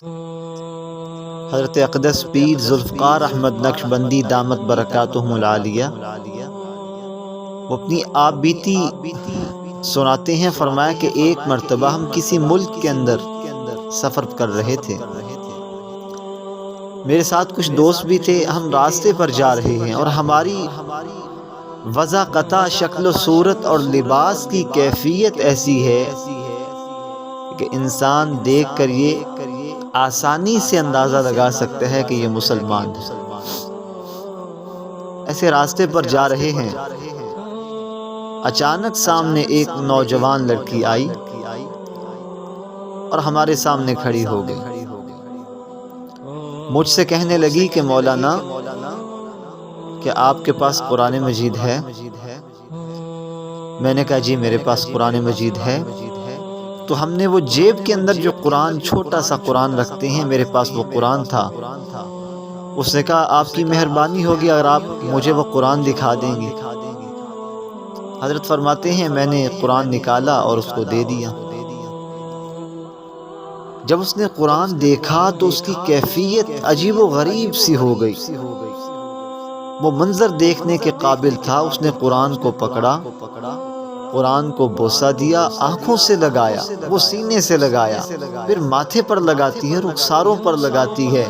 حضرت اقدس پیر ذوالفقار احمد نقشبندی دامت برکاتہم العالیہ وہ اپنی آپ بیتی سناتے ہیں. فرمایا کہ ایک مرتبہ ہم کسی ملک کے اندر سفر کر رہے تھے. میرے ساتھ کچھ دوست بھی تھے. ہم راستے پر جا رہے ہیں اور ہماری وضاقتہ شکل و صورت اور لباس کی کیفیت ایسی ہے کہ انسان دیکھ کر یہ آسانی سے اندازہ لگا سکتا ہے کہ یہ مسلمان ہے. ایسے راستے پر جا رہے ہیں. اچانک سامنے ایک نوجوان لڑکی آئی اور ہمارے سامنے کھڑی ہو گئی. مجھ سے کہنے لگی کہ مولانا کہ آپ کے پاس قرآن مجید ہے؟ میں نے کہا جی میرے پاس قرآن مجید ہے. تو ہم نے وہ جیب کے اندر جو قرآن چھوٹا سا قرآن رکھتے ہیں میرے پاس وہ قرآن تھا. اس نے کہا آپ کی مہربانی ہوگی اگر آپ مجھے وہ قرآن دکھا دیں گی. حضرت فرماتے ہیں میں نے قرآن نکالا اور اس کو دے دیا. جب اس نے قرآن دیکھا تو اس کی کیفیت عجیب و غریب سی ہو گئی. وہ منظر دیکھنے کے قابل تھا. اس نے قرآن کو پکڑا, قرآن کو بوسہ دیا, آنکھوں سے لگایا, وہ سینے سے لگایا, پھر ماتھے پر لگاتی ہے, رخساروں پر لگاتی ہے.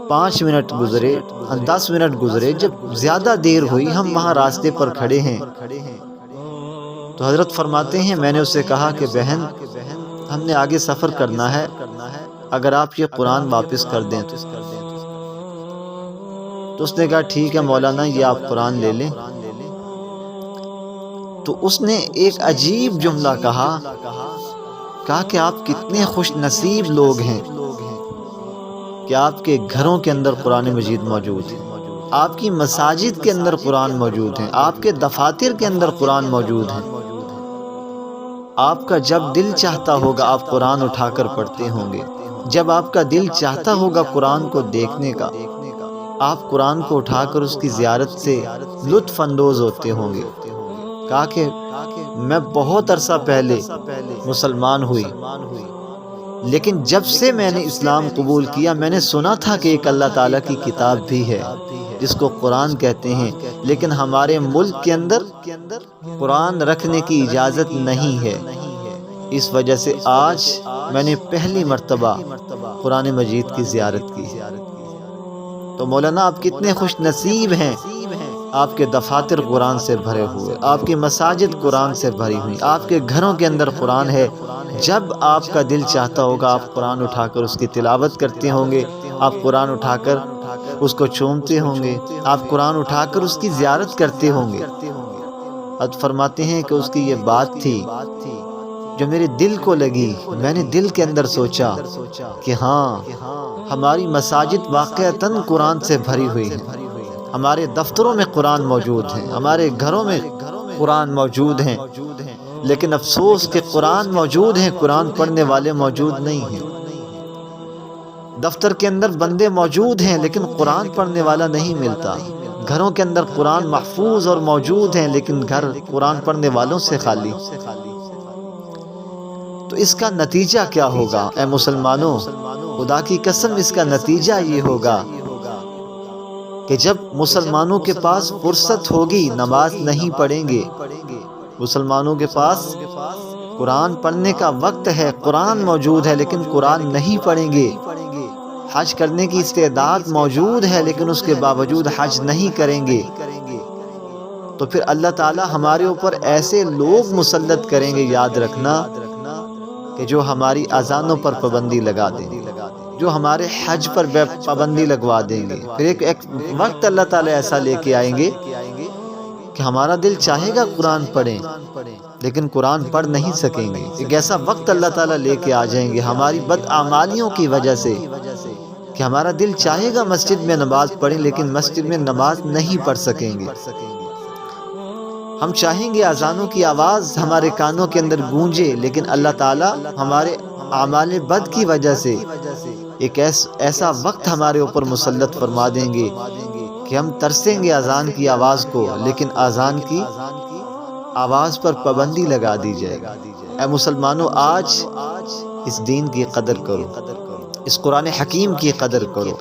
5 منٹ گزرے, 10 منٹ گزرے. جب زیادہ دیر ہوئی ہم وہاں راستے پر کھڑے ہیں تو حضرت فرماتے ہیں میں نے اسے کہا کہ بہن ہم نے آگے سفر کرنا ہے, اگر آپ یہ قرآن واپس کر دیں تو اس نے کہا ٹھیک ہے مولانا یہ آپ قرآن لے لیں. تو اس نے ایک عجیب جملہ کہا کہ آپ کتنے خوش نصیب لوگ ہیں کہ آپ کے گھروں کے اندر قرآن مجید موجود ہے, آپ کی مساجد کے اندر قرآن موجود ہے, آپ کے دفاتر کے اندر قرآن موجود ہے. آپ کا جب دل چاہتا ہوگا آپ قرآن اٹھا کر پڑھتے ہوں گے. جب آپ کا دل چاہتا ہوگا قرآن کو دیکھنے کا آپ قرآن کو اٹھا کر اس کی زیارت سے لطف اندوز ہوتے ہوں گے. کہا کہ میں بہت عرصہ پہلے مسلمان ہوئی, لیکن جب سے میں نے اسلام قبول کیا میں نے سنا تھا کہ ایک اللہ تعالیٰ کی کتاب بھی ہے جس کو قرآن کہتے ہیں, لیکن ہمارے ملک کے اندر قرآن رکھنے کی اجازت نہیں ہے. اس وجہ سے آج میں نے پہلی مرتبہ قرآن مجید کی زیارت کی. تو مولانا آپ کتنے خوش نصیب ہیں, آپ کے دفاتر قرآن سے بھرے ہوئے, آپ کی مساجد قرآن سے بھری ہوئی, آپ کے گھروں کے اندر قرآن ہے. جب آپ کا دل چاہتا ہوگا آپ قرآن اٹھا کر اس کی تلاوت کرتے ہوں گے, آپ قرآن اٹھا کر اس کو چومتے ہوں گے, آپ قرآن اٹھا کر اس کی زیارت کرتے ہوں گے. حضرت فرماتے ہیں کہ اس کی یہ بات تھی جو میرے دل کو لگی. میں نے دل کے اندر سوچا کہ ہاں ہماری مساجد واقعتاً قرآن سے بھری ہوئی ہیں, ہمارے دفتروں میں قرآن موجود ہیں, ہمارے گھروں میں قرآن موجود ہیں, لیکن افسوس کہ قرآن موجود ہیں قرآن پڑھنے والے موجود نہیں ہیں. دفتر کے اندر بندے موجود ہیں لیکن قرآن پڑھنے والا نہیں ملتا. گھروں کے اندر قرآن محفوظ اور موجود ہیں لیکن گھر قرآن پڑھنے والوں سے خالی. تو اس کا نتیجہ کیا ہوگا اے مسلمانوں؟ خدا کی قسم اس کا نتیجہ یہ ہوگا کہ جب مسلمانوں کے پاس فرصت ہوگی نماز نہیں پڑھیں گے, مسلمانوں کے پاس قرآن پڑھنے کا وقت ہے, قرآن موجود ہے لیکن قرآن نہیں پڑھیں گے, حج کرنے کی استعداد موجود ہے لیکن اس کے باوجود حج نہیں کریں گے, تو پھر اللہ تعالی ہمارے اوپر ایسے لوگ مسلط کریں گے, یاد رکھنا, کہ جو ہماری اذانوں پر پابندی لگا دیں گے, جو ہمارے حج پر پابندی لگوا دیں گے. پھر ایک وقت اللہ تعالیٰ ایسا لے کے آئیں گے کہ ہمارا دل چاہے گا قرآن پڑھیں لیکن قرآن پڑھ نہیں سکیں گے. ایک ایسا وقت اللہ تعالیٰ لے کے آ جائیں گے ہماری بدعمالیوں کی وجہ سے کہ ہمارا دل چاہے گا مسجد میں نماز پڑھیں لیکن مسجد میں نماز نہیں پڑھ سکیں گے. ہم چاہیں گے اذانوں کی آواز ہمارے کانوں کے اندر گونجے لیکن اللہ تعالیٰ ہمارے اعمال بد کی وجہ سے ایک ایسا وقت ہمارے اوپر مسلط فرما دیں گے کہ ہم ترسیں گے اذان کی آواز کو لیکن اذان کی آواز پر پابندی لگا دی جائے گی. اے مسلمانوں, آج اس دین کی قدر کرو، اس قرآن حکیم کی قدر کرو،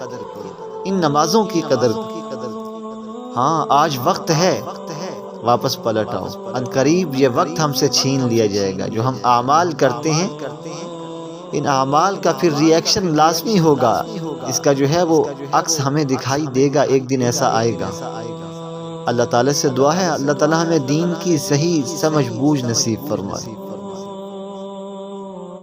ان نمازوں کی قدر کرو۔ ہاں آج وقت ہے، واپس پلٹ آؤ، ان قریب یہ وقت ہم سے چھین لیا جائے گا۔ جو ہم اعمال کرتے ہیں ان اعمال کا پھر ری ایکشن لازمی ہوگا، اس کا جو ہے وہ عکس ہمیں دکھائی دے گا، ایک دن ایسا آئے گا۔ اللہ تعالیٰ سے دعا ہے اللہ تعالیٰ ہمیں دین کی صحیح سمجھ بوجھ نصیب فرمائے۔